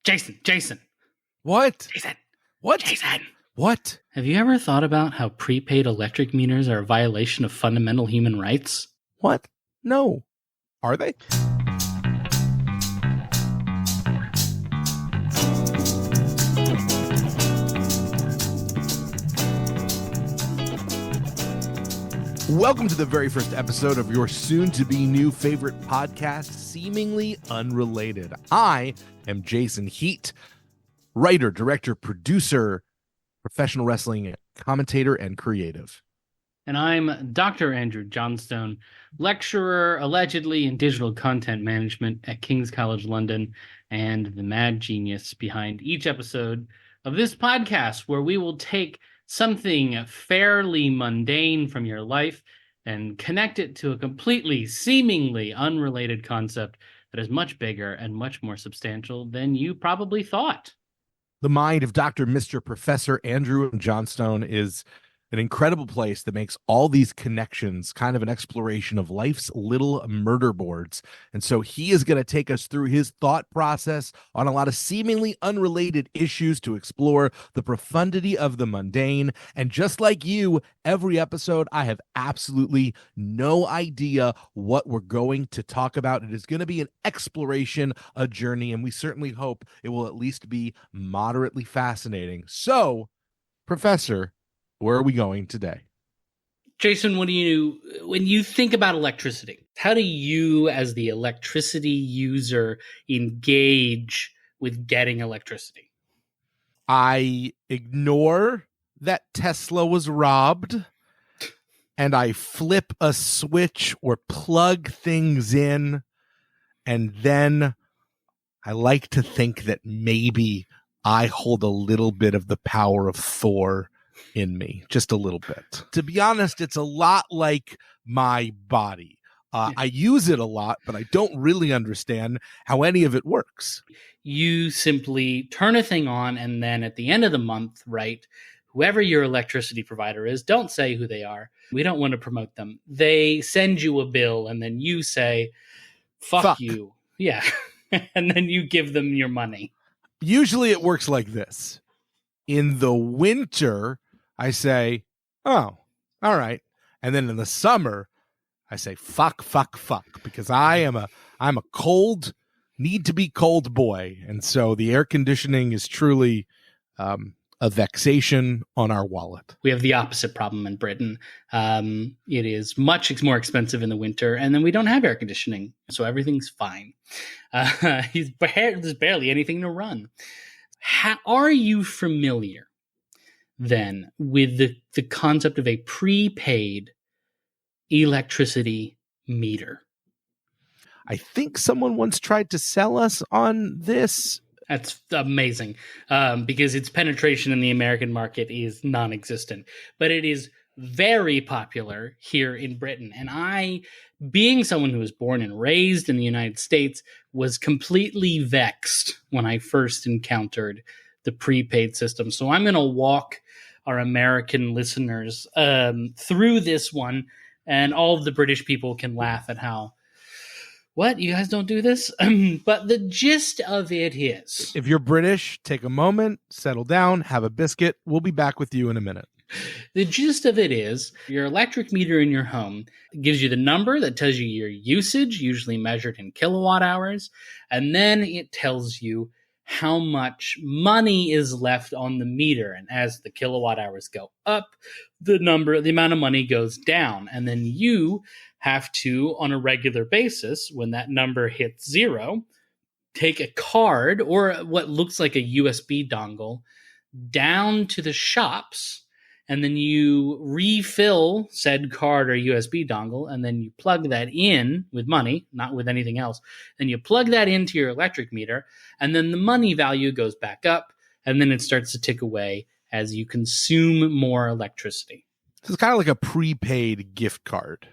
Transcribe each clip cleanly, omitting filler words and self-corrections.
Jason. What? Jason. What? Jason. What? Have you ever thought about how prepaid electric meters are a violation of fundamental human rights? What? No. Are they? Welcome to the very first episode of your soon-to-be new favorite podcast, Seemingly Unrelated. I am Jason Heat, writer, director, producer, professional wrestling commentator, and creative. And I'm Dr. Andrew Johnstone, lecturer allegedly in digital content management at King's College London, and the mad genius behind each episode of this podcast, where we will take something fairly mundane from your life and connect it to a completely seemingly unrelated concept that is much bigger and much more substantial than you probably thought. The mind of Dr. Mr. Professor Andrew Johnstone is an incredible place that makes all these connections kind of an exploration of life's little murder boards. And so he is going to take us through his thought process on a lot of seemingly unrelated issues to explore the profundity of the mundane. And just like you, every episode, I have absolutely no idea what we're going to talk about. It is going to be an exploration, a journey, and we certainly hope it will at least be moderately fascinating. So, Professor, where are we going today? Jason, when you think about electricity, how do you as the electricity user engage with getting electricity? I ignore that Tesla was robbed, and I flip a switch or plug things in, and then I like to think that maybe I hold a little bit of the power of Thor in me, just a little bit. To be honest, it's a lot like my body. I use it a lot, but I don't really understand how any of it works. You simply turn a thing on, and then at the end of the month, right, whoever your electricity provider is, don't say who they are. We don't want to promote them. They send you a bill, and then you say, fuck you. Yeah. And then you give them your money. Usually it works like this. In the winter, I say, oh, all right. And then in the summer, I say, fuck, because I'm a cold, need to be cold boy. And so the air conditioning is truly a vexation on our wallet. We have the opposite problem in Britain. It is much more expensive in the winter, and then we don't have air conditioning. So everything's fine. There's barely anything to run. Are you familiar then with the concept of a prepaid electricity meter? I think someone once tried to sell us on this. That's amazing, because its penetration in the American market is non-existent, but it is very popular here in Britain. And I, being someone who was born and raised in the United States, was completely vexed when I first encountered the prepaid system. So I'm going to walk our American listeners through this one, and all of the British people can laugh at how, what, you guys don't do this? But the gist of it is, if you're British, take a moment, settle down, have a biscuit. We'll be back with you in a minute. The gist of it is, your electric meter in your home gives you the number that tells you your usage, usually measured in kilowatt hours, and then it tells you how much money is left on the meter. And as the kilowatt hours go up, the amount of money goes down. And then you have to, on a regular basis, when that number hits zero, take a card or what looks like a USB dongle down to the shops, and then you refill said card or USB dongle, and then you plug that in with money, not with anything else. Then you plug that into your electric meter, and then the money value goes back up, and then it starts to tick away as you consume more electricity. So it's kind of like a prepaid gift card.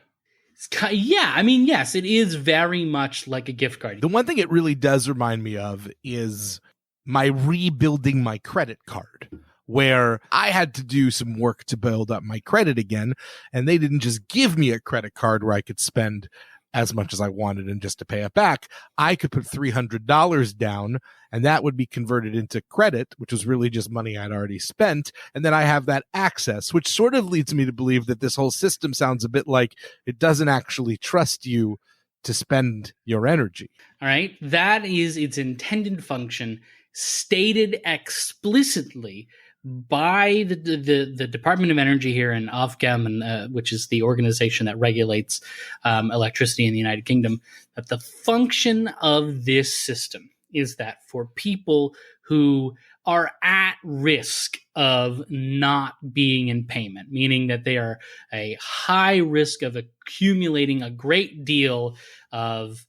Yeah, I mean, yes, it is very much like a gift card. The one thing it really does remind me of is my rebuilding my credit card, where I had to do some work to build up my credit again, and they didn't just give me a credit card where I could spend as much as I wanted and just to pay it back. I could put $300 down and that would be converted into credit, which was really just money I'd already spent. And then I have that access, which sort of leads me to believe that this whole system sounds a bit like it doesn't actually trust you to spend your energy. All right. That is its intended function, stated explicitly by the Department of Energy here in Ofgem, which is the organization that regulates electricity in the United Kingdom, that the function of this system is that for people who are at risk of not being in payment, meaning that they are a high risk of accumulating a great deal of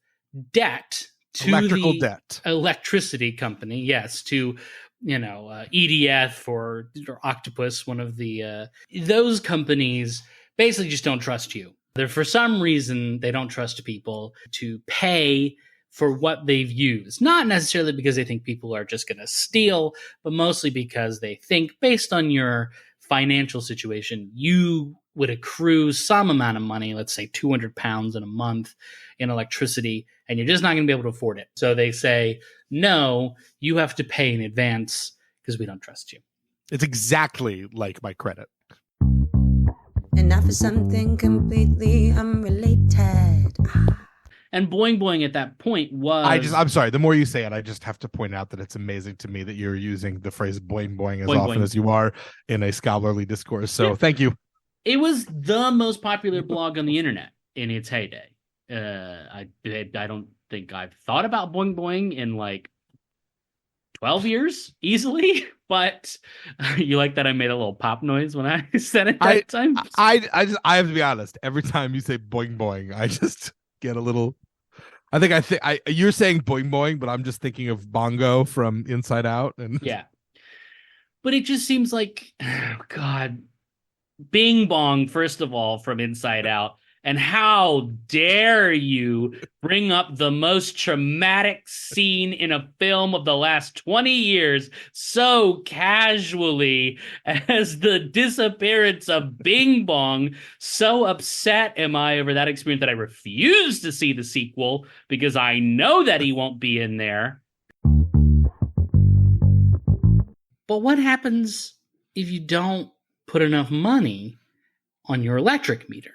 debt to Electrical the debt. electricity company, yes, to EDF or Octopus, one of the those companies basically just don't trust you. They're, for some reason, they don't trust people to pay for what they've used. Not necessarily because they think people are just going to steal, but mostly because they think, based on your financial situation, you would accrue some amount of money, let's say £200 in a month in electricity, and you're just not going to be able to afford it. So they say, no, you have to pay in advance because we don't trust you. It's exactly like my credit. And now for something completely unrelated. And Boing Boing at that point was... I'm sorry, the more you say it, I just have to point out that it's amazing to me that you're using the phrase boing boing as often as you are in a scholarly discourse. So Thank you. It was the most popular blog on the internet in its heyday. I don't think I've thought about Boing Boing in like 12 years easily, but you like that I made a little pop noise when I said it that time? I have to be honest. Every time you say boing boing, I just get a little... you're saying boing boing, but I'm just thinking of Bongo from Inside Out. And yeah. But it just seems like, oh God, Bing Bong, first of all, from Inside Out. And how dare you bring up the most traumatic scene in a film of the last 20 years so casually as the disappearance of Bing Bong. So upset am I over that experience that I refuse to see the sequel because I know that he won't be in there. But what happens if you don't put enough money on your electric meter?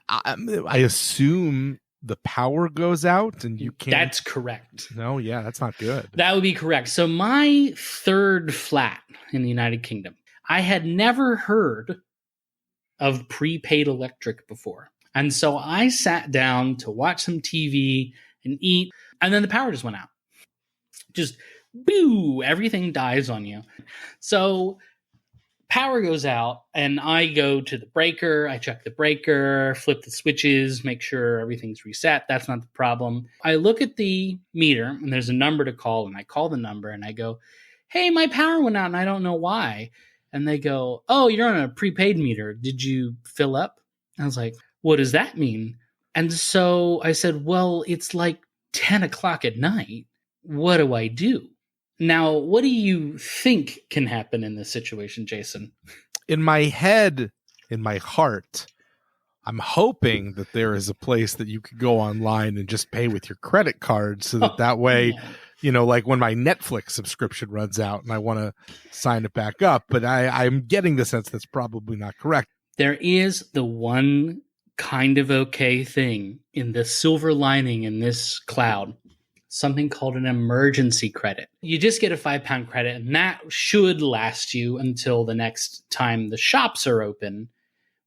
I assume the power goes out and you can't... That's correct. No, yeah, that's not good. That would be correct. So my third flat in the United Kingdom, I had never heard of prepaid electric before. And so I sat down to watch some TV and eat, and then the power just went out. Just, boo, everything dies on you. So power goes out, and I go to the breaker. I check the breaker, flip the switches, make sure everything's reset. That's not the problem. I look at the meter, and there's a number to call, and I call the number, and I go, hey, my power went out, and I don't know why. And they go, oh, you're on a prepaid meter. Did you fill up? I was like, what does that mean? And so I said, well, it's like 10 o'clock at night. What do I do? Now, what do you think can happen in this situation, Jason? In my head, in my heart, I'm hoping that there is a place that you could go online and just pay with your credit card so that way, like when my Netflix subscription runs out and I want to sign it back up. But I'm getting the sense that's probably not correct. There is the one kind of okay thing in the silver lining in this cloud. Something called an emergency credit. You just get a £5 credit, and that should last you until the next time the shops are open,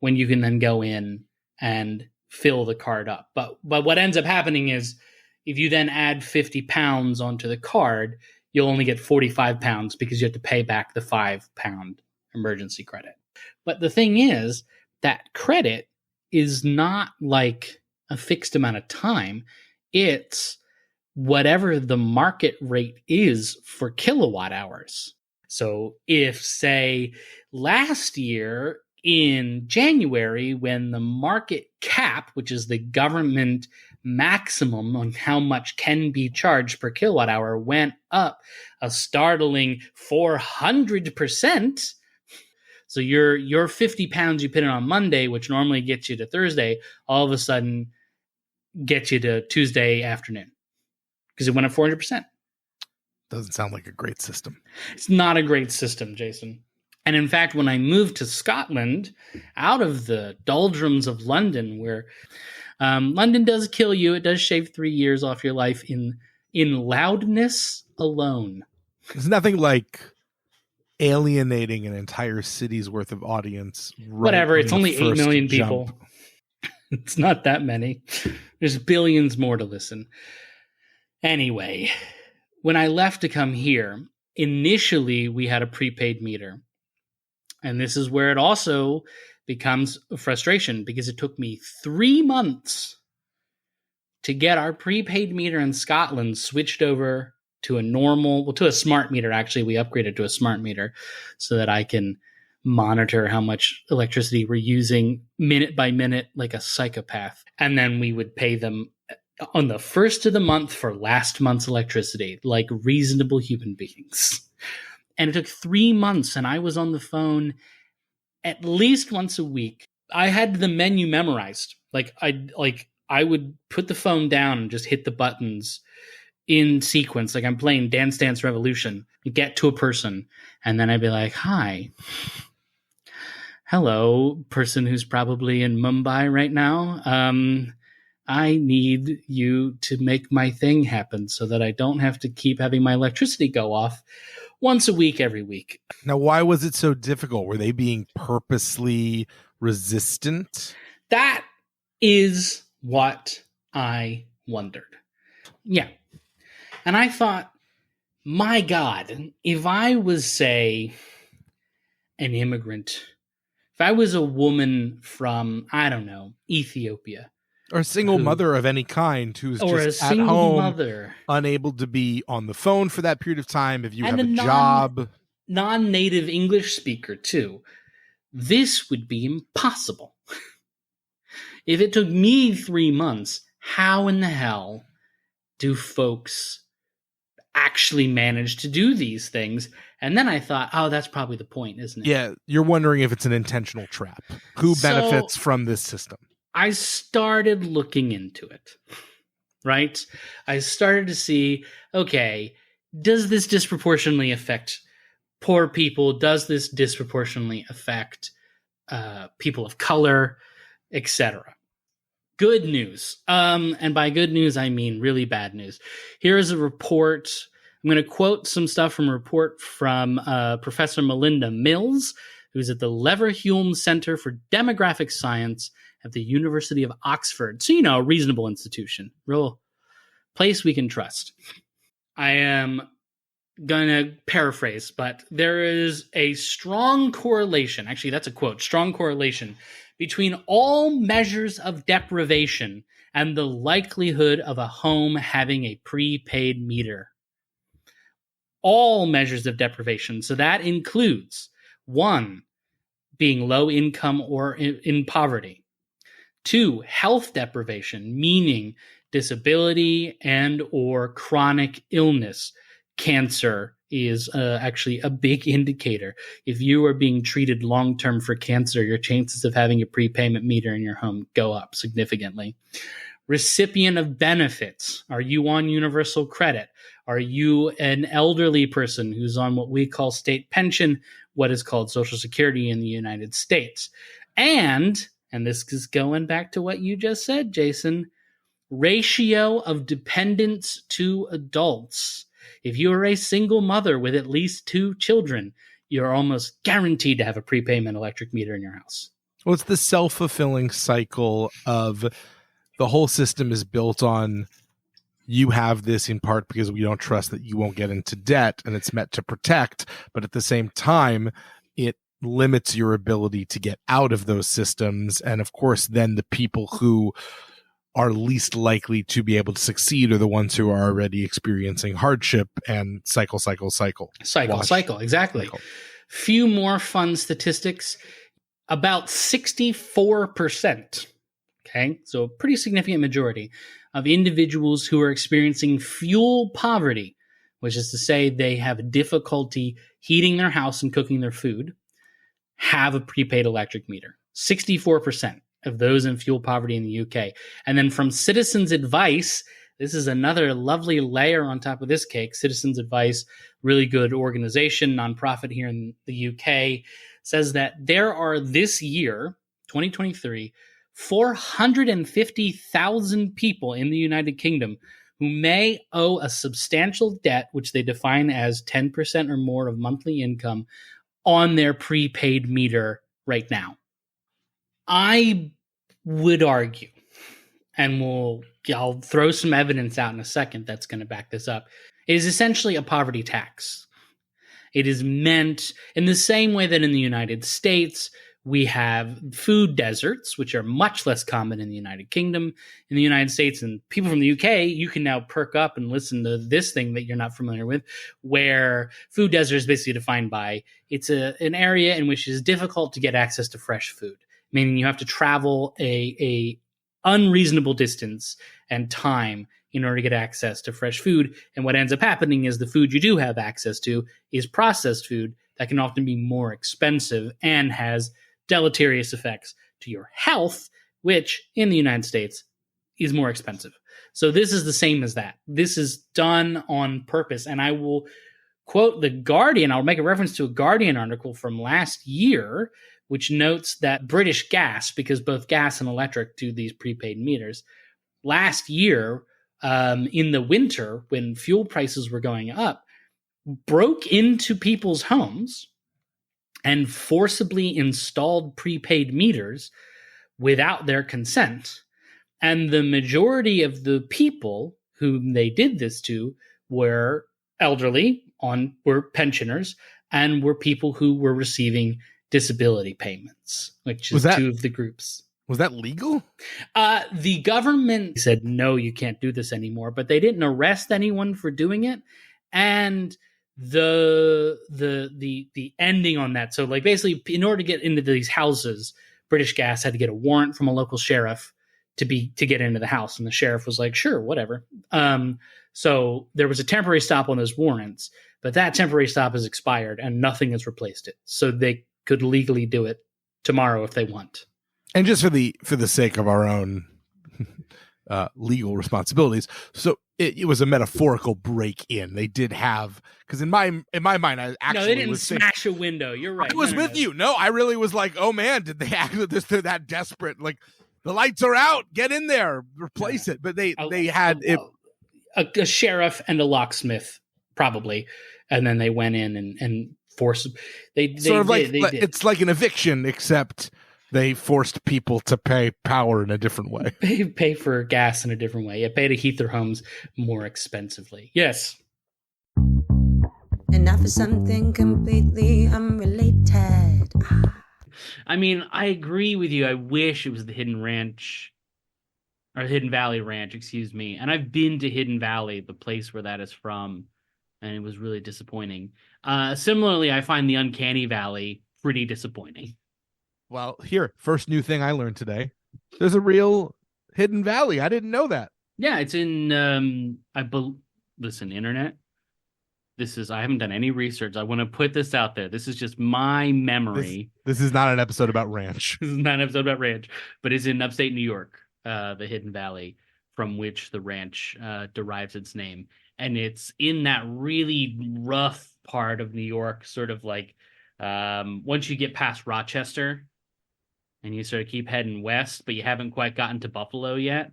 when you can then go in and fill the card up. But what ends up happening is if you then add £50 onto the card, you'll only get £45 because you have to pay back the £5 emergency credit. But the thing is, that credit is not like a fixed amount of time. It's whatever the market rate is for kilowatt hours. So if, say, last year in January, when the market cap, which is the government maximum on how much can be charged per kilowatt hour, went up a startling 400%, so your £50 you put in on Monday, which normally gets you to Thursday, all of a sudden get you to Tuesday afternoon because it went up 400%. Doesn't sound like a great system. It's not a great system, Jason. And in fact, when I moved to Scotland, out of the doldrums of London, where London does kill you, it does shave 3 years off your life in loudness alone. There's nothing like alienating an entire city's worth of audience. Whatever, it's only 8 million people. It's not that many. There's billions more to listen. Anyway, when I left to come here, initially we had a prepaid meter. And this is where it also becomes a frustration because it took me 3 months to get our prepaid meter in Scotland switched over to to a smart meter. Actually, we upgraded to a smart meter so that I can monitor how much electricity we're using minute by minute like a psychopath. And then we would pay them on the first of the month for last month's electricity, like reasonable human beings. And it took 3 months, and I was on the phone at least once a week. I had the menu memorized. I would put the phone down and just hit the buttons in sequence, like I'm playing Dance Dance Revolution, get to a person, and then I'd be like, hi. Hello, person who's probably in Mumbai right now. I need you to make my thing happen so that I don't have to keep having my electricity go off once a week, every week. Now, why was it so difficult? Were they being purposely resistant? That is what I wondered. Yeah. And I thought, my God, if I was, say, an immigrant, if I was a woman from, I don't know, Ethiopia, or a single mother of any kind who's just at home, unable to be on the phone for that period of time, if you have a job. Non-native English speaker, too. This would be impossible. If it took me 3 months, how in the hell do folks actually manage to do these things? And then I thought, oh, that's probably the point, isn't it? Yeah, you're wondering if it's an intentional trap. Who benefits from this system? I started looking into it, right? I started to see, okay, does this disproportionately affect poor people? Does this disproportionately affect people of color, etc.? Good news. And by good news, I mean really bad news. Here is a report. I'm going to quote some stuff from a report from Professor Melinda Mills, who's at the Leverhulme Center for Demographic Science at the University of Oxford. So, a reasonable institution, real place we can trust. I am going to paraphrase, but there is a strong correlation. Actually, that's a quote. Strong correlation between all measures of deprivation and the likelihood of a home having a prepaid meter. All measures of deprivation. So that includes 1, being low income or in poverty. 2, health deprivation, meaning disability and or chronic illness. Cancer is actually a big indicator. If you are being treated long-term for cancer, your chances of having a prepayment meter in your home go up significantly. Recipient of benefits. Are you on universal credit? Are you an elderly person who's on what we call state pension, what is called Social Security in the United States? And this is going back to what you just said, Jason, ratio of dependents to adults. If you are a single mother with at least 2 children, you're almost guaranteed to have a prepayment electric meter in your house. Well, it's the self-fulfilling cycle of the whole system is built on you have this in part because we don't trust that you won't get into debt, and it's meant to protect, but at the same time, it limits your ability to get out of those systems. And of course, then the people who are least likely to be able to succeed are the ones who are already experiencing hardship and cycle. Exactly. Cycle. Few more fun statistics. About 64%, okay, so a pretty significant majority of individuals who are experiencing fuel poverty, which is to say they have difficulty heating their house and cooking their food, have a prepaid electric meter. 64%. of those in fuel poverty in the UK. And then from Citizens Advice, this is another lovely layer on top of this cake. Citizens Advice, really good organization, nonprofit here in the UK, says that there are this year, 2023, 450,000 people in the United Kingdom who may owe a substantial debt, which they define as 10% or more of monthly income, on their prepaid meter right now. I would argue, and I'll throw some evidence out in a second that's going to back this up, it is essentially a poverty tax. It is meant in the same way that in the United States, we have food deserts, which are much less common in the United Kingdom. In the United States, and people from the UK, you can now perk up and listen to this thing that you're not familiar with, where food desert is basically defined by it's an area in which it is difficult to get access to fresh food, meaning you have to travel a unreasonable distance and time in order to get access to fresh food. And what ends up happening is the food you do have access to is processed food that can often be more expensive and has deleterious effects to your health, which in the United States is more expensive. So this is the same as that. This is done on purpose. And I will quote The Guardian. I'll make a reference to a Guardian article from last year, which notes that British Gas, because both gas and electric do these prepaid meters, last year in the winter when fuel prices were going up, broke into people's homes and forcibly installed prepaid meters without their consent. And the majority of the people whom they did this to were elderly, were pensioners, and were people who were receiving disability payments, which is two of the groups. Was that legal? The government said, no, you can't do this anymore, but they didn't arrest anyone for doing it. And the ending on that. So like basically in order to get into these houses, British Gas had to get a warrant from a local sheriff to get into the house. And the sheriff was like, sure, whatever. So there was a temporary stop on those warrants, but that temporary stop has expired and nothing has replaced it. So they could legally do it tomorrow if they want. And just for the sake of our own legal responsibilities, so it was a metaphorical break-in. They did have, because in my mind, I actually no, they didn't smash a window. You're right. I was with you. No, I really was like, oh man, did they act with this? They're that desperate. Like the lights are out, get in there, replace it. But they had a sheriff and a locksmith probably, and then they went in and forced. They did. It's like an eviction, except they forced people to pay power in a different way. Pay for gas in a different way. Pay to heat their homes more expensively. Yes. And now for something completely unrelated. I mean, I agree with you. I wish it was the Hidden Ranch, or Hidden Valley Ranch, excuse me. And I've been to Hidden Valley, the place where that is from, and it was really disappointing. Similarly, I find the Uncanny Valley pretty disappointing. Well, first new thing I learned today. There's a real Hidden Valley. I didn't know that. Yeah, it's in, listen, internet. I haven't done any research. I want to put this out there. This is just my memory. This is not an episode about ranch. This is not an episode about ranch, but it's in upstate New York, the Hidden Valley, from which the ranch derives its name. And it's in that really rough part of New York, sort of like once you get past Rochester and you sort of keep heading west, but you haven't quite gotten to Buffalo yet.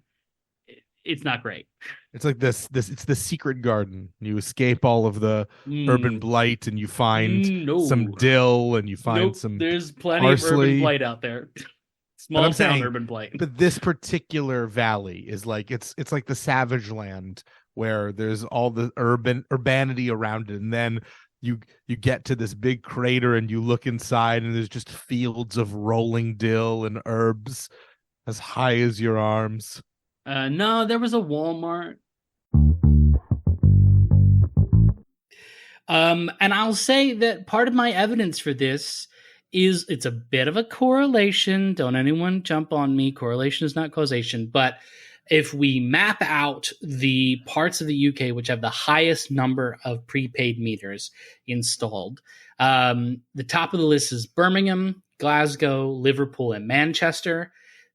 It's not great. It's like this it's the secret garden. You escape all of the urban blight and you find some dill and you find some there's plenty parsley. Of urban blight out there. Small town urban blight. But this particular valley is like it's like the savage land where there's all the urbanity around it, and then you get to this big crater and you look inside and there's just fields of rolling dill and herbs as high as your arms. No, there was a Walmart. And I'll say that part of my evidence for this is it's a bit of a correlation. Don't anyone jump on me. Correlation is not causation. But if we map out the parts of the UK which have the highest number of prepaid meters installed, the top of the list is Birmingham, Glasgow, Liverpool, and Manchester.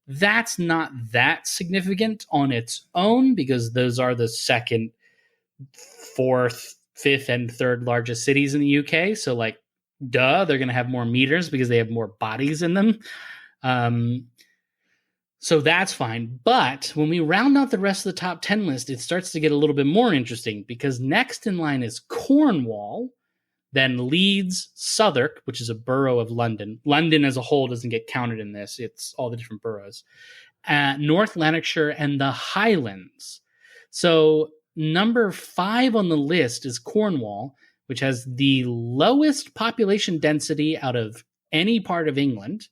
That's not that significant on its own because those are the second, fourth, fifth, and third largest cities in the UK. So, like, duh, they're going to have more meters because they have more bodies in them. So that's fine. But when we round out the rest of the top 10 list, it starts to get a little bit more interesting because next in line is Cornwall, then Leeds, Southwark, which is a borough of London. London as a whole doesn't get counted in this. It's all the different boroughs. North Lanarkshire and the Highlands. So number 5 on the list is Cornwall, which has the lowest population density out of any part of England.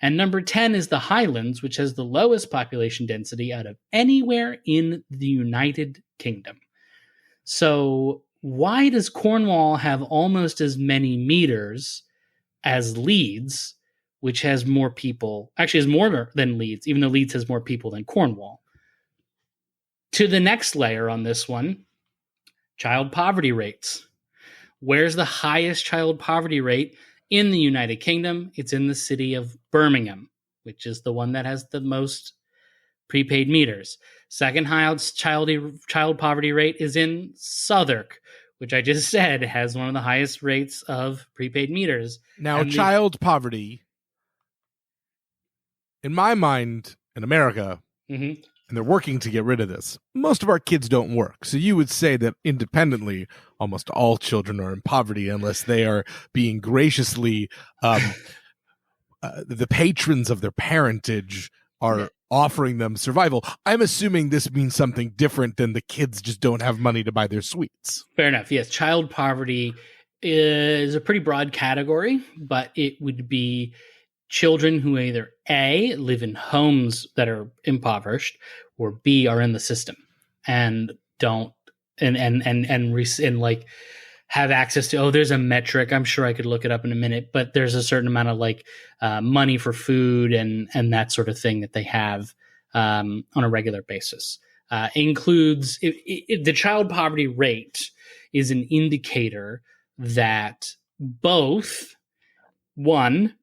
And number 10 is the Highlands, which has the lowest population density out of anywhere in the United Kingdom. So why does Cornwall have almost as many meters as Leeds, which has more people? Actually, has more than Leeds, even though Leeds has more people than Cornwall. To the next layer on this one, child poverty rates. Where's the highest child poverty rate in the United Kingdom? It's in the city of Birmingham, which is the one that has the most prepaid meters. Second highest child poverty rate is in Southwark, which I just said has one of the highest rates of prepaid meters. Now, child poverty, in my mind, in America, and they're working to get rid of this, most of our kids don't work. So you would say that independently, almost all children are in poverty unless they are being graciously the patrons of their parentage are offering them survival. I'm assuming this means something different than the kids just don't have money to buy their sweets. Fair enough. Yes, child poverty is a pretty broad category, but it would be children who either A, live in homes that are impoverished, or B, are in the system and don't and like have access to, there's a metric. I'm sure I could look it up in a minute, but there's a certain amount of like money for food and that sort of thing that they have on a regular basis. Includes the child poverty rate is an indicator that both, one,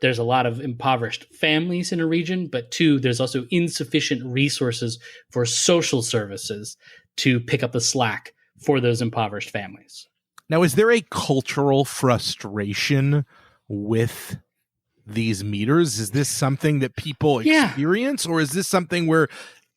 there's a lot of impoverished families in a region, but two, there's also insufficient resources for social services to pick up the slack for those impoverished families. Now, is there a cultural frustration with these meters? Is this something that people experience, or is this something where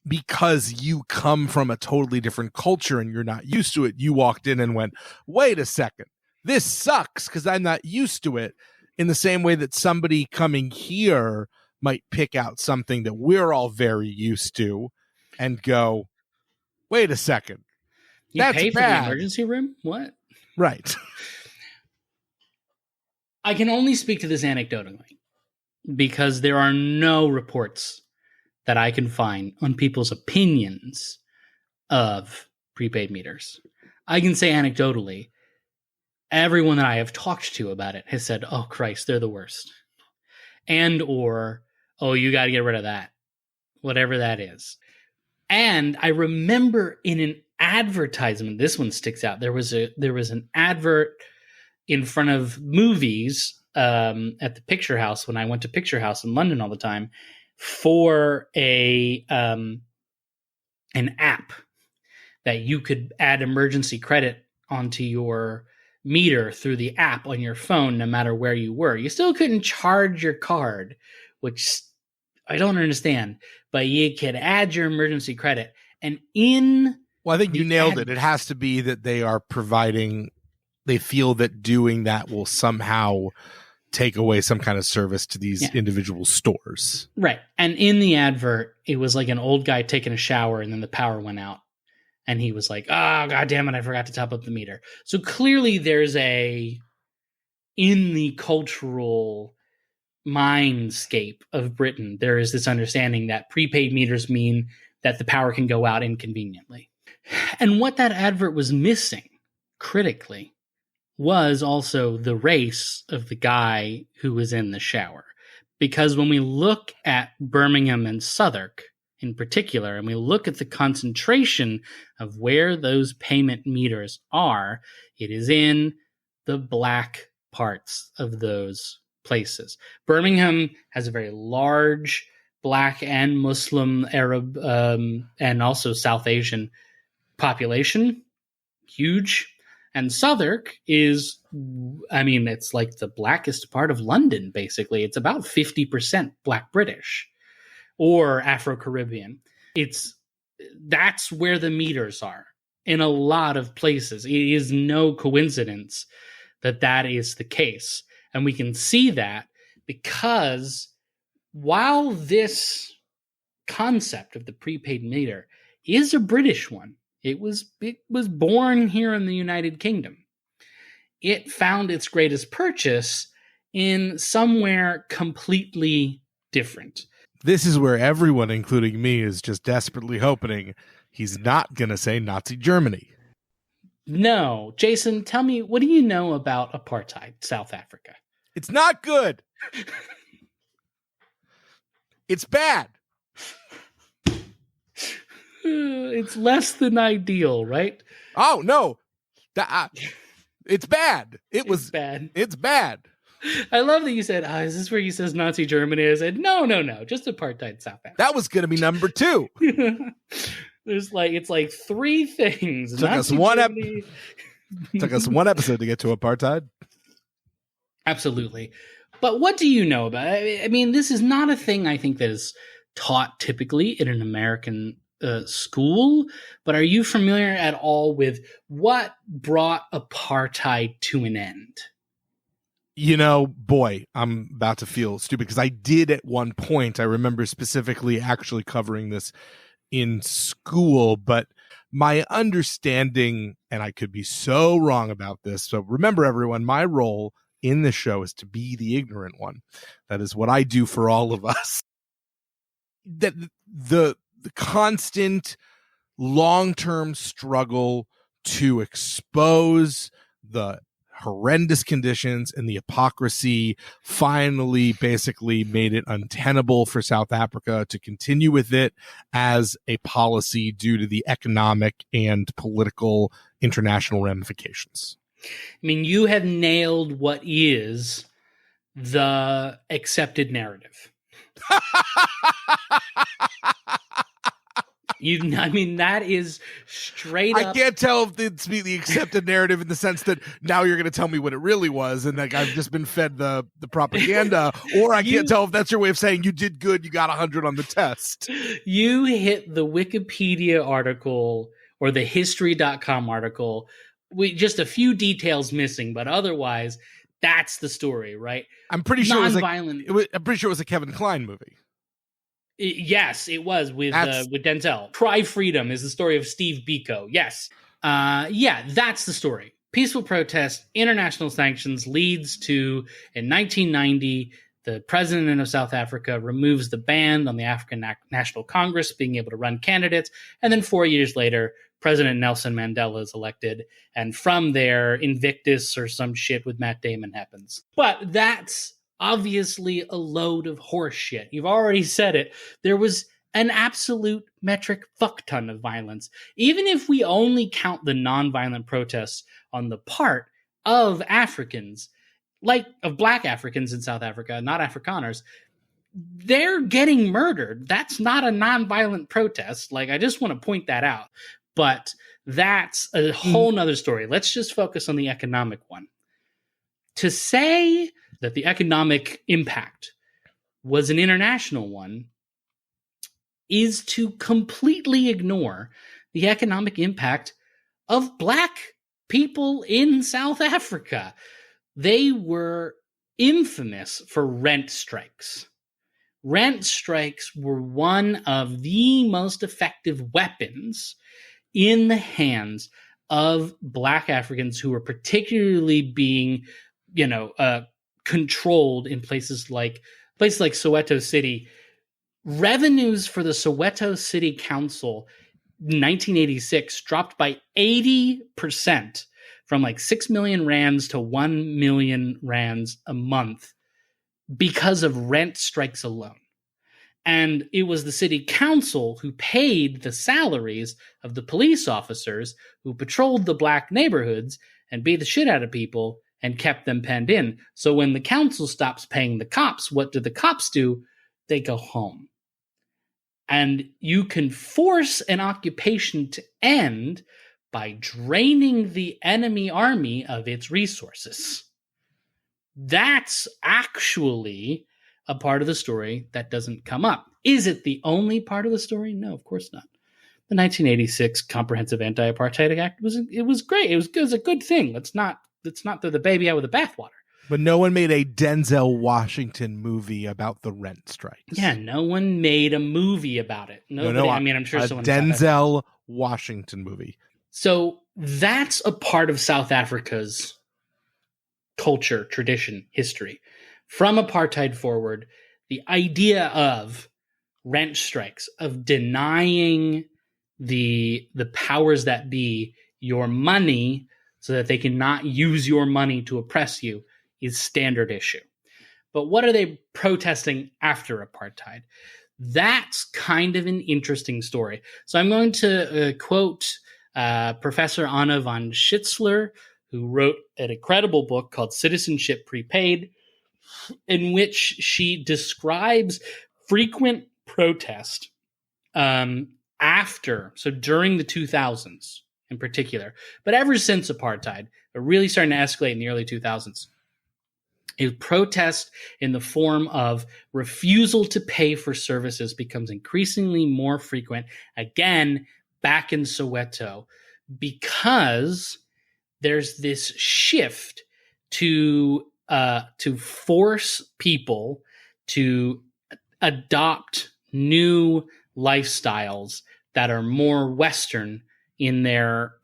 because you come from a totally different culture and you're not used to it, you walked in and went, wait a second, this sucks because I'm not used to it, in the same way that somebody coming here might pick out something that we're all very used to and go, wait a second, that's pay for bad. The emergency room? What? Right. I can only speak to this anecdotally because there are no reports that I can find on people's opinions of prepaid meters. I can say anecdotally, everyone that I have talked to about it has said, oh, Christ, they're the worst. And or, oh, you got to get rid of that, whatever that is. And I remember in an advertisement, this one sticks out. There was an advert in front of movies at the Picture House when I went to Picture House in London all the time for an app that you could add emergency credit onto your meter through the app on your phone, no matter where you were. You still couldn't charge your card, which I don't understand, but you could add your emergency credit. And I think you nailed it. It has to be that they are providing, they feel that doing that will somehow take away some kind of service to these individual stores. Right. And in the advert, it was like an old guy taking a shower and then the power went out. And he was like, oh, God damn it, I forgot to top up the meter. So clearly there's in the cultural mindscape of Britain, there is this understanding that prepaid meters mean that the power can go out inconveniently. And what that advert was missing, critically, was also the race of the guy who was in the shower. Because when we look at Birmingham and Southwark, in particular, and we look at the concentration of where those payment meters are, it is in the black parts of those places. Birmingham has a very large Black and Muslim, Arab, and also South Asian population. Huge. And Southwark is, it's like the blackest part of London, basically. It's about 50% Black British or Afro-Caribbean. That's where the meters are in a lot of places. It is no coincidence that is the case. And we can see that because while this concept of the prepaid meter is a British one, it was born here in the United Kingdom. It found its greatest purchase in somewhere completely different. This is where everyone, including me, is just desperately hoping he's not going to say Nazi Germany. No. Jason, tell me, what do you know about apartheid South Africa? It's not good. It's bad. It's less than ideal, right? Oh, no. It's bad. It's bad. It's bad. I love that you said, is this where he says Nazi Germany? I said, no, just apartheid South Africa. That was going to be number 2. It's like 3 things. Took us one episode to get to apartheid. Absolutely. But what do you know about it? I mean, this is not a thing I think that is taught typically in an American school, but are you familiar at all with what brought apartheid to an end? Boy, I'm about to feel stupid because I did at one point. I remember specifically actually covering this in school, but my understanding, and I could be so wrong about this. So remember, everyone, my role in this show is to be the ignorant one. That is what I do for all of us. That the constant long-term struggle to expose the horrendous conditions and the hypocrisy finally basically made it untenable for South Africa to continue with it as a policy due to the economic and political international ramifications. I mean, you have nailed what is the accepted narrative. That is straight up. I can't tell if it's the accepted narrative in the sense that now you're going to tell me what it really was and like I've just been fed the propaganda, or I can't tell if that's your way of saying you did good, you got 100 on the test. You hit the Wikipedia article or the history.com article with just a few details missing, but otherwise that's the story, right? I'm pretty sure I'm pretty sure it was a Kevin Kline movie. Yes, it was with Denzel. Cry Freedom is the story of Steve Biko. Yes. That's the story. Peaceful protest, international sanctions leads to, in 1990, the president of South Africa removes the ban on the African National Congress being able to run candidates. And then 4 years later, President Nelson Mandela is elected. And from there, Invictus or some shit with Matt Damon happens. But that's obviously a load of horse shit. You've already said it. There was an absolute metric fuck ton of violence. Even if we only count the nonviolent protests on the part of Africans, like of Black Africans in South Africa, not Afrikaners, they're getting murdered. That's not a nonviolent protest. Like, I just want to point that out. But that's a whole nother story. Let's just focus on the economic one. To say that the economic impact was an international one is to completely ignore the economic impact of Black people in South Africa. They were infamous for rent strikes. Rent strikes were one of the most effective weapons in the hands of Black Africans who were particularly being, controlled in places like Soweto City. Revenues for the Soweto City Council in 1986 dropped by 80% from like 6 million rands to 1 million rands a month because of rent strikes alone. And it was the city council who paid the salaries of the police officers who patrolled the Black neighborhoods and beat the shit out of people and kept them penned in. So when the council stops paying the cops, what do the cops do? They go home. And you can force an occupation to end by draining the enemy army of its resources. That's actually a part of the story that doesn't come up. Is it the only part of the story? No, of course not. The 1986 Comprehensive Anti-Apartheid Act was great. It was a good thing. Let's not throw the baby out with the bathwater. But no one made a Denzel Washington movie about the rent strikes. Yeah, no one made a movie about it. Nobody, I mean, I'm sure someone. Denzel Washington movie. So that's a part of South Africa's culture, tradition, history. From apartheid forward, the idea of rent strikes, of denying the powers that be your money so that they cannot use your money to oppress you, is standard issue. But what are they protesting after apartheid? That's kind of an interesting story. So I'm going to quote Professor Anna von Schitzler, who wrote an incredible book called Citizenship Prepaid, in which she describes frequent protest during the 2000s in particular, but ever since apartheid, but really starting to escalate in the early 2000s. A protest in the form of refusal to pay for services becomes increasingly more frequent, again, back in Soweto, because there's this shift to force people to adopt new lifestyles that are more Western in their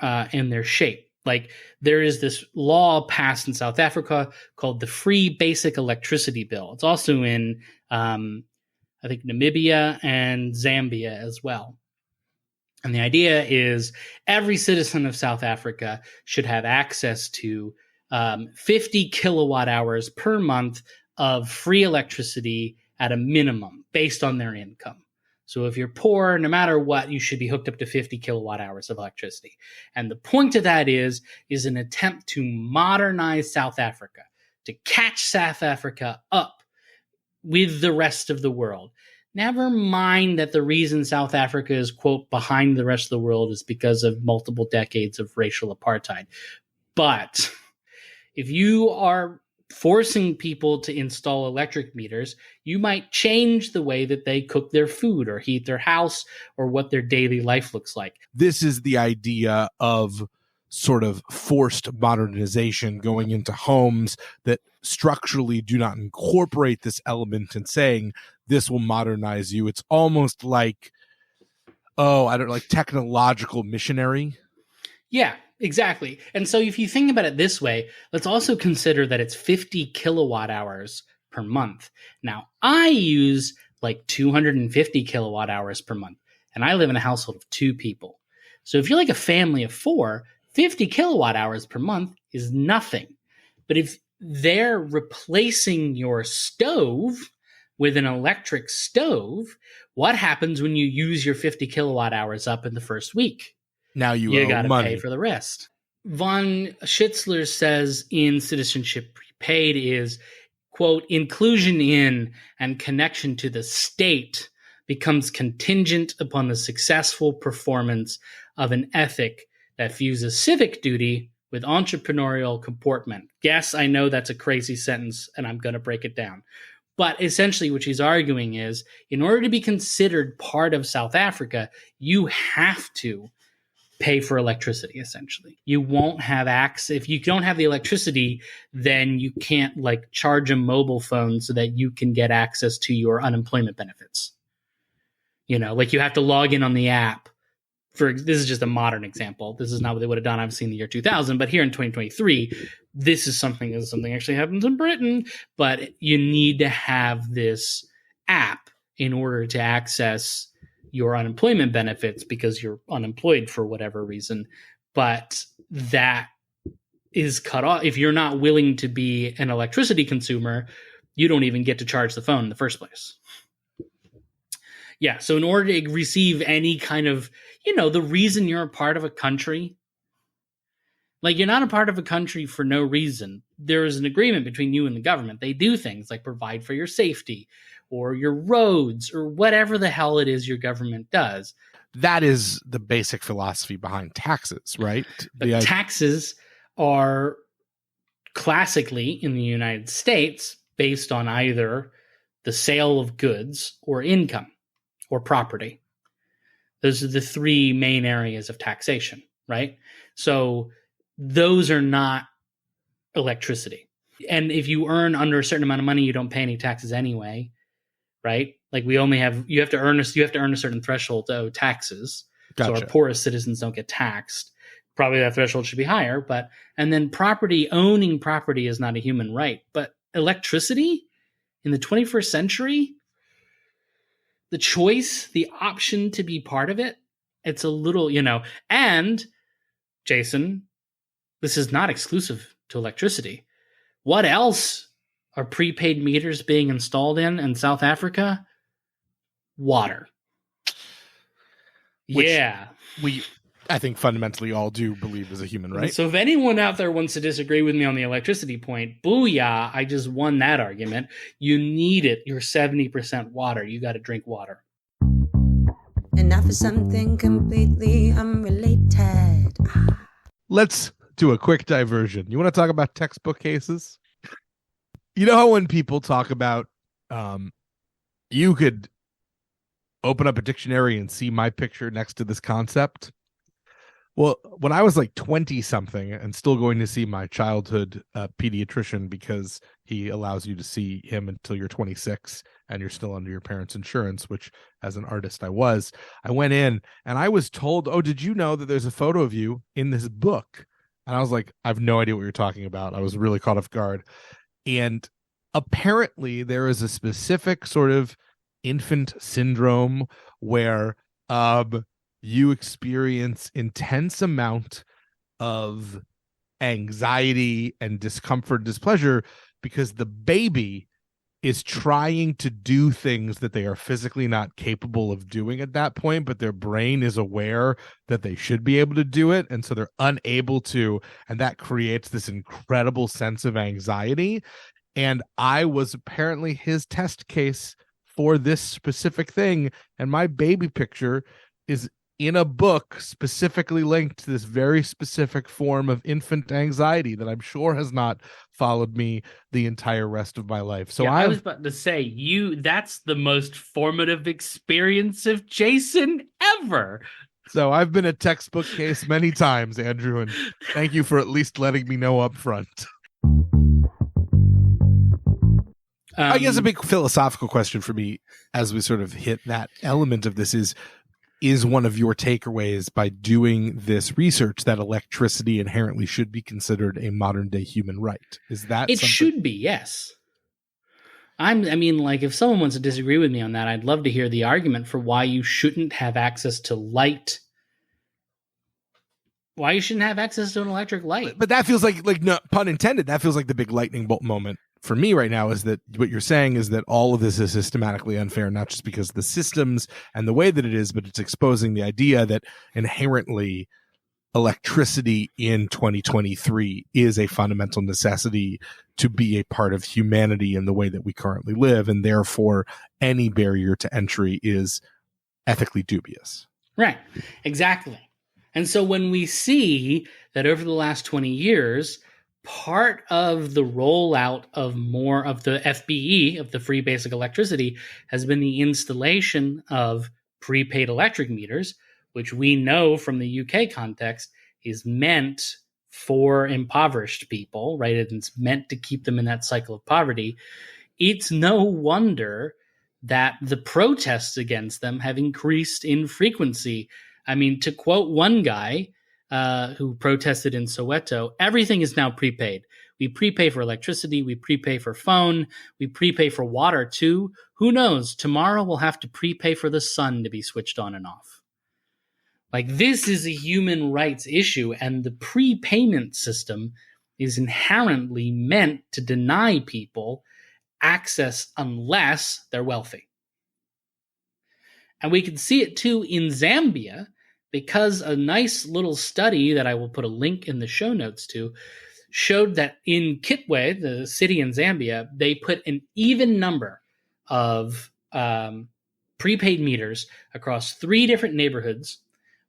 shape. Like, there is this law passed in South Africa called the Free Basic Electricity Bill. It's also in, I think, Namibia and Zambia as well. And the idea is every citizen of South Africa should have access to 50 kilowatt hours per month of free electricity at a minimum based on their income. So if you're poor, no matter what, you should be hooked up to 50 kilowatt hours of electricity. And the point of that is an attempt to modernize South Africa, to catch South Africa up with the rest of the world. Never mind that the reason South Africa is, quote, behind the rest of the world is because of multiple decades of racial apartheid. But if you are forcing people to install electric meters, you might change the way that they cook their food or heat their house or what their daily life looks like. This is the idea of sort of forced modernization going into homes that structurally do not incorporate this element and saying this will modernize you. It's almost like, like technological missionary. Yeah, exactly. And so if you think about it this way, let's also consider that it's 50 kilowatt hours per month. Now, I use like 250 kilowatt hours per month, and I live in a household of 2 people. So if you're like a family of 4, 50 kilowatt hours per month is nothing. But if they're replacing your stove with an electric stove, what happens when you use your 50 kilowatt hours up in the first week? Now you got to money. pay for the rest. Von Schitzler says in Citizenship Prepaid is, quote, inclusion in and connection to the state becomes contingent upon the successful performance of an ethic that fuses civic duty with entrepreneurial comportment. Yes, I know that's a crazy sentence, and I'm going to break it down. But essentially what she's arguing is, in order to be considered part of South Africa, you have to pay for electricity, essentially. You won't have access. If you don't have the electricity, then you can't like charge a mobile phone so that you can get access to your unemployment benefits. You know, like you have to log in on the app. This is just a modern example. This is not what they would have done, obviously, in the year 2000. But here in 2023, this is something actually happens in Britain. But you need to have this app in order to access your unemployment benefits because you're unemployed for whatever reason. But that is cut off. If you're not willing to be an electricity consumer, you don't even get to charge the phone in the first place. Yeah, so in order to receive any kind of, the reason you're a part of a country, like you're not a part of a country for no reason. There is an agreement between you and the government. They do things like provide for your safety or your roads or whatever the hell it is your government does. That is the basic philosophy behind taxes, right? But taxes are classically in the United States based on either the sale of goods or income or property. Those are the three main areas of taxation, right? So those are not electricity. And if you earn under a certain amount of money, you don't pay any taxes anyway, right? Like you have to earn a certain threshold to owe taxes. Gotcha. So our poorest citizens don't get taxed. Probably that threshold should be higher, and then owning property is not a human right. But electricity in the 21st century, the choice, the option to be part of it, it's a little, and Jason, this is not exclusive to electricity. What else are prepaid meters being installed in South Africa? Water. Which we, I think, fundamentally all do believe is a human right. So if anyone out there wants to disagree with me on the electricity point, booyah, I just won that argument. You need it. You're 70% water. You got to drink water. And now for something completely unrelated. Let's do a quick diversion. You want to talk about textbook cases? You know how when people talk about you could open up a dictionary and see my picture next to this concept? Well, when I was like 20 something and still going to see my childhood pediatrician because he allows you to see him until you're 26 and you're still under your parents' insurance, which as an artist I went in and I was told, oh, did you know that there's a photo of you in this book? And I was like, I have no idea what you're talking about. I was really caught off guard. And apparently there is a specific sort of infant syndrome where you experience intense amount of anxiety and discomfort, displeasure, because the baby is trying to do things that they are physically not capable of doing at that point, but their brain is aware that they should be able to do it. And so they're unable to, and that creates this incredible sense of anxiety. And I was apparently his test case for this specific thing. And my baby picture is in a book specifically linked to this very specific form of infant anxiety that I'm sure has not followed me the entire rest of my life. So I was about to say, that's the most formative experience of Jason ever. So I've been a textbook case many times, Andrew, and thank you for at least letting me know up front. I guess a big philosophical question for me as we sort of hit that element of this is one of your takeaways by doing this research that electricity inherently should be considered a modern day human right? Is that it something? Should be, yes. If someone wants to disagree with me on that, I'd love to hear the argument for why you shouldn't have access to light. Why you shouldn't have access to an electric light. But that feels like no pun intended, that feels like the big lightning bolt moment for me right now, is that what you're saying is that all of this is systematically unfair, not just because of the systems and the way that it is, but it's exposing the idea that inherently electricity in 2023 is a fundamental necessity to be a part of humanity in the way that we currently live. And therefore, any barrier to entry is ethically dubious. Right. Exactly. And so when we see that over the last 20 years, part of the rollout of more of the FBE, of the free basic electricity, has been the installation of prepaid electric meters, which we know from the UK context is meant for impoverished people, right? It's meant to keep them in that cycle of poverty. It's no wonder that the protests against them have increased in frequency. I mean, to quote one guy, who protested in Soweto, everything is now prepaid. We prepay for electricity, we prepay for phone, we prepay for water too. Who knows? Tomorrow we'll have to prepay for the sun to be switched on and off. Like, this is a human rights issue, and the prepayment system is inherently meant to deny people access unless they're wealthy. And we can see it too in Zambia, because a nice little study that I will put a link in the show notes to showed that in Kitwe, the city in Zambia, they put an even number of prepaid meters across 3 different neighborhoods.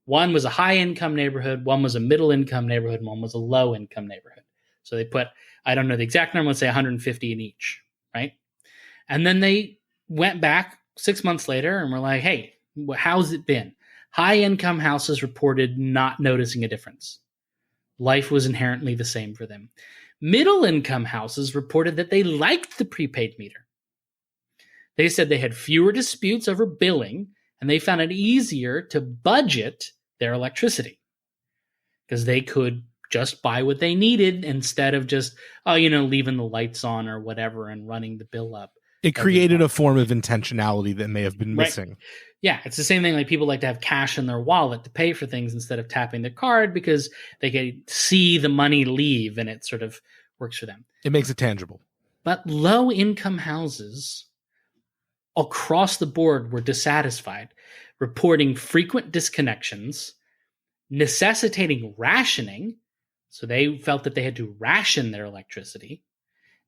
One was a high-income neighborhood, one was a middle-income neighborhood, and one was a low-income neighborhood. So they put, I don't know the exact number, let's say 150 in each, right? And then they went back 6 months later and were like, hey, how's it been? High-income houses reported not noticing a difference. Life was inherently the same for them. Middle-income houses reported that they liked the prepaid meter. They said they had fewer disputes over billing, and they found it easier to budget their electricity because they could just buy what they needed instead of just, leaving the lights on or whatever and running the bill up. It created a form of intentionality that may have been missing. Right. Yeah, it's the same thing. Like people like to have cash in their wallet to pay for things instead of tapping their card because they can see the money leave and it sort of works for them. It makes it tangible. But low-income houses across the board were dissatisfied, reporting frequent disconnections, necessitating rationing. So they felt that they had to ration their electricity.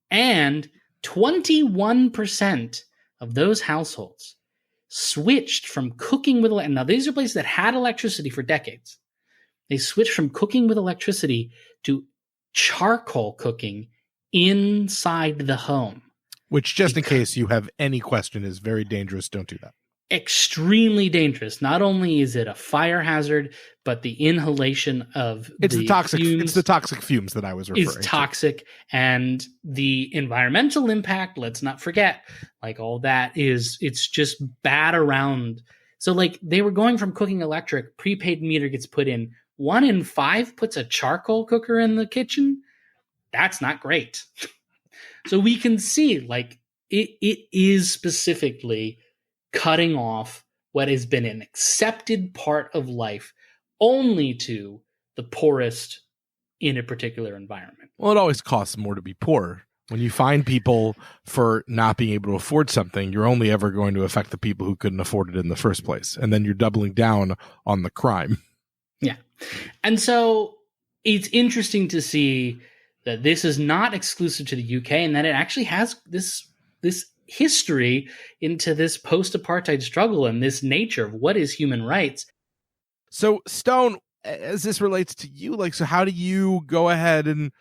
And 21% of those households switched from cooking with, now these are places that had electricity for decades. They switched from cooking with electricity to charcoal cooking inside the home. Which, just in case you have any question, is very dangerous. Don't do that. Extremely dangerous. Not only is it a fire hazard, but the inhalation of the toxic fumes that I was referring to. Is toxic, and the environmental impact, let's not forget, like all that it's just bad around. So like they were going from cooking electric, prepaid meter gets put in, 1 in 5 puts a charcoal cooker in the kitchen. That's not great. So we can see like it is specifically cutting off what has been an accepted part of life only to the poorest in a particular environment. Well, it always costs more to be poor. When you find people for not being able to afford something, you're only ever going to affect the people who couldn't afford it in the first place. And then you're doubling down on the crime. Yeah. And so it's interesting to see that this is not exclusive to the UK and that it actually has this history into this post-apartheid struggle and this nature of what is human rights. So, Stone, as this relates to you, like, so how do you go ahead and,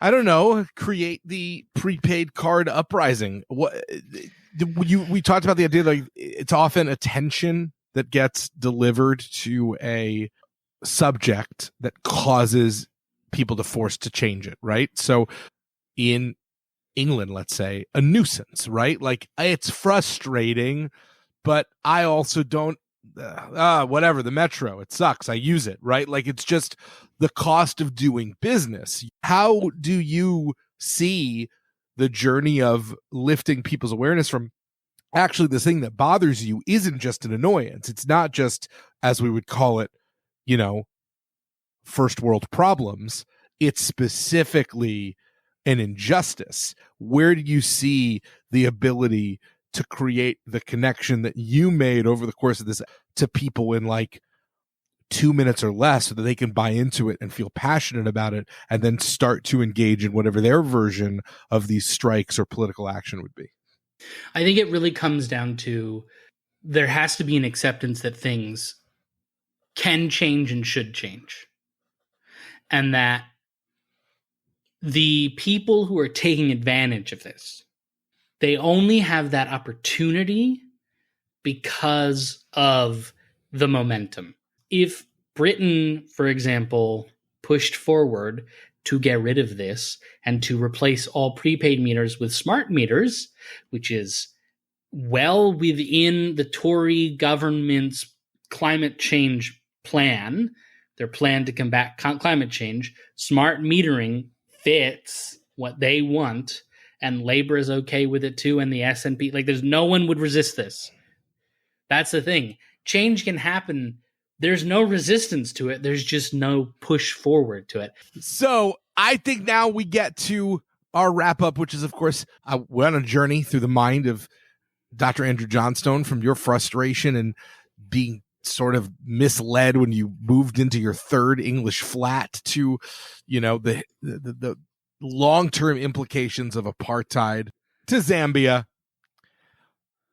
I don't know, create the prepaid card uprising? We talked about the idea like it's often attention that gets delivered to a subject that causes people to force to change it, right? So in England, let's say, a nuisance, right? Like it's frustrating, but I also don't, whatever, the metro, it sucks. I use it, right? Like it's just the cost of doing business. How do you see the journey of lifting people's awareness from actually the thing that bothers you isn't just an annoyance. It's not just, as we would call it, first world problems. It's specifically an injustice. Where do you see the ability to create the connection that you made over the course of this to people in like 2 minutes or less so that they can buy into it and feel passionate about it and then start to engage in whatever their version of these strikes or political action would be? I think it really comes down to there has to be an acceptance that things can change and should change. And that the people who are taking advantage of this, they only have that opportunity because of the momentum. If Britain, for example, pushed forward to get rid of this and to replace all prepaid meters with smart meters, which is well within the Tory government's climate change plan, their plan to combat climate change, smart metering fits what they want, and Labour is okay with it too, and the SNP, like there's no one would resist this. That's the thing. Change can happen. There's no resistance to it. There's just no push forward to it. So I think now we get to our wrap up, which is, of course, we're on a journey through the mind of Dr. Andrew Johnstone, from your frustration and being sort of misled when you moved into your third English flat to, the long-term implications of apartheid, to Zambia,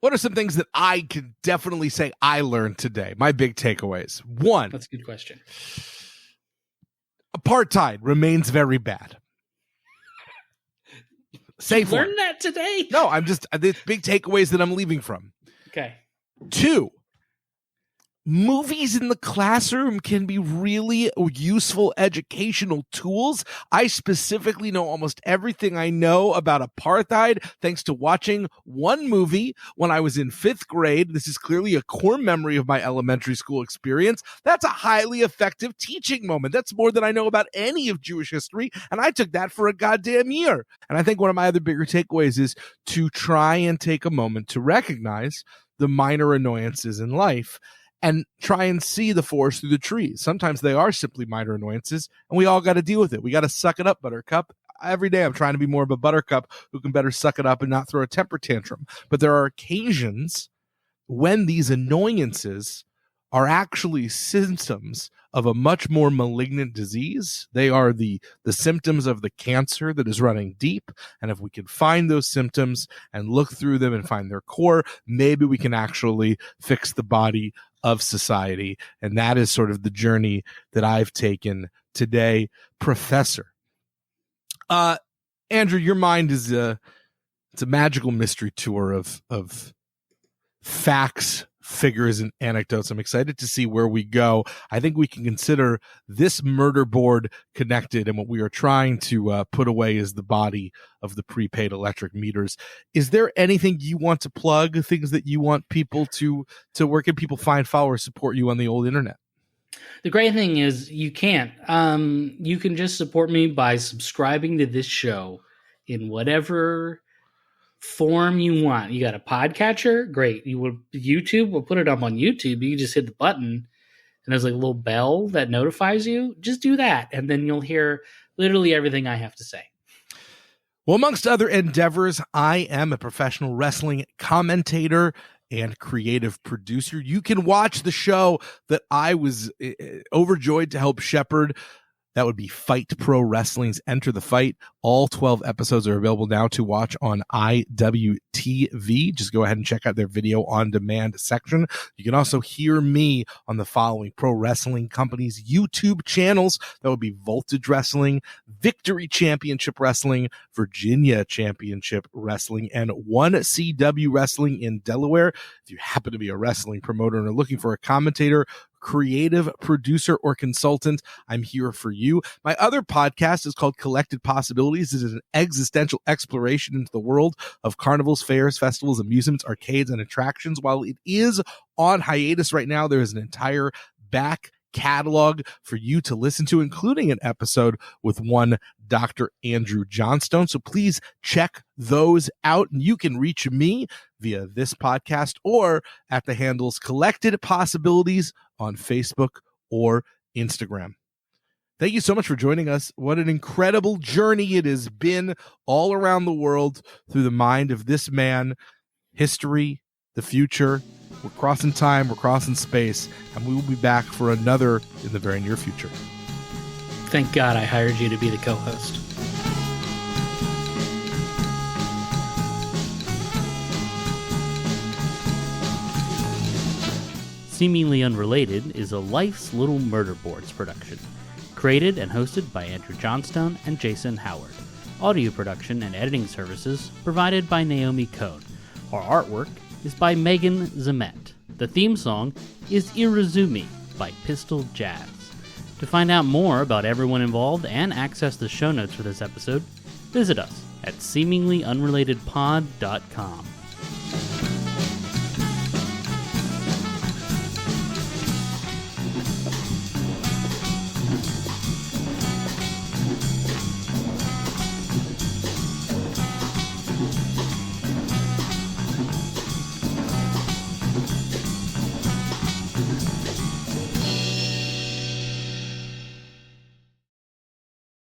What are some things that I can definitely say I learned today? My big takeaways. One, That's a good question. apartheid remains very bad. Safe Learn one. that today? No, I'm just, the big takeaways that I'm leaving from. Okay. 2, movies in the classroom can be really useful educational tools. I specifically know almost everything I know about apartheid thanks to watching one movie when I was in 5th grade. This is clearly a core memory of my elementary school experience. That's a highly effective teaching moment. That's more than I know about any of Jewish history, and I took that for a goddamn year. And I think one of my other bigger takeaways is to try and take a moment to recognize the minor annoyances in life and try and see the forest through the trees. Sometimes they are simply minor annoyances, and we all got to deal with it. We got to suck it up, Buttercup. Every day I'm trying to be more of a buttercup who can better suck it up and not throw a temper tantrum. But there are occasions when these annoyances are actually symptoms of a much more malignant disease. They are the symptoms of the cancer that is running deep. And if we can find those symptoms and look through them and find their core, maybe we can actually fix the body of society. And that is sort of the journey that I've taken today, Professor. Andrew, your mind is it's a magical mystery tour of facts, figures, and anecdotes. I'm excited to see where we go. I think we can consider this murder board connected, and what we are trying to put away is the body of the prepaid electric meters. Is there anything you want to plug, things that you want people to where can people find, follow, or support you on the old internet? The great thing is you can't. You can just support me by subscribing to this show in whatever form you want. You got a podcatcher? Great. YouTube? We'll put it up on YouTube. You just hit the button and there's like a little bell that notifies you. Just do that, and then you'll hear literally everything I have to say. Well, amongst other endeavors, I am a professional wrestling commentator and creative producer. You can watch the show that I was overjoyed to help shepherd. That would be Fight Pro Wrestling's Enter the Fight. All 12 episodes are available now to watch on IWTV. Just go ahead and check out their video on demand section. You can also hear me on the following pro wrestling companies' YouTube channels. That would be Voltage Wrestling, Victory Championship Wrestling, Virginia Championship Wrestling, and 1CW Wrestling in Delaware. If you happen to be a wrestling promoter and are looking for a commentator, creative producer, or consultant, I'm here for you. My other podcast is called Collected Possibilities. It is an existential exploration into the world of carnivals, fairs, festivals, amusements, arcades, and attractions. While it is on hiatus right now, there is an entire back catalog for you to listen to, including an episode with one Dr. Andrew Johnstone. So please check those out. And you can reach me via this podcast or at the handles Collected Possibilities on Facebook or Instagram. Thank you so much for joining us. What an incredible journey it has been all around the world through the mind of this man, history, the future. We're crossing time, we're crossing space, and we will be back for another in the very near future. Thank God I hired you to be the co-host. Seemingly Unrelated is a Life's Little Murder Boards production. Created and hosted by Andrew Johnstone and Jason Howard. Audio production and editing services provided by Naomi Cohn. Our artwork is by Megan Zemet. The theme song is Irizumi by Pistol Jazz. To find out more about everyone involved and access the show notes for this episode, visit us at seeminglyunrelatedpod.com.